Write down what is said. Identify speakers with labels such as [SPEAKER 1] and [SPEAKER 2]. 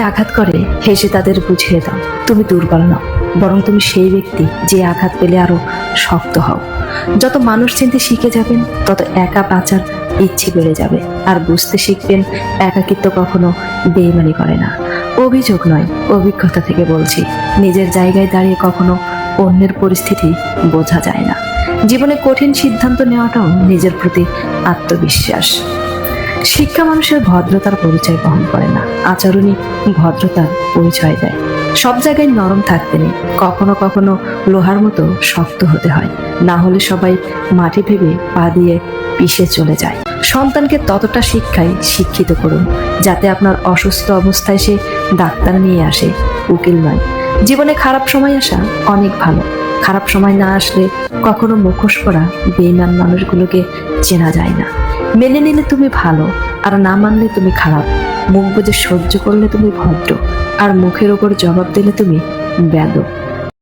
[SPEAKER 1] আঘাত করে হেসে তাদের বুঝিয়ে দাও তুমি দুর্বল নও, বরং তুমি সেই ব্যক্তি যে আঘাত পেলে আরো শক্ত হও। যত মানুষ চিনতে শিখে যাবেন তত একা বাঁচার ইচ্ছে বেড়ে যাবে, আর বুঝতে শিখবেন একাকিত্ব কখনো বেইমানি করে না। অভিযোগ নয়, অভিজ্ঞতা থেকে বলছি, নিজের জায়গায় দাঁড়িয়ে কখনো অন্যের পরিস্থিতি বোঝা যায় না। জীবনে কঠিন সিদ্ধান্ত নেওয়াটাও নিজের প্রতি আত্মবিশ্বাস। শিক্ষা মানুষের ভদ্রতার পরিচয় বহন করে না, আচরণই ভদ্রতার পরিচয় দেয়। সব জায়গায় নরম থাকতে নেই, কখনো কখনো লোহার মতো শক্ত হতে হয়, না হলে সবাই মাটি ভেবে পা দিয়ে পিষে চলে যায়। সন্তানকে ততটা শিক্ষায় শিক্ষিত করুন যাতে আপনার অসুস্থ অবস্থায় সে ডাক্তার নিয়ে আসে, উকিল নয়। জীবনে খারাপ সময় আসা অনেক ভালো, খারাপ সময় না আসলে কখনো মুখোশ পরা বেঈমান মানুষগুলোকে চেনা যায় না। মেনে নিলে তুমি ভালো, আর না মানলে তুমি খারাপ। মুখ বুজে সহ্য করলে তুমি ভদ্র, আর মুখের ওপর জবাব দিলে তুমি বেয়াদব।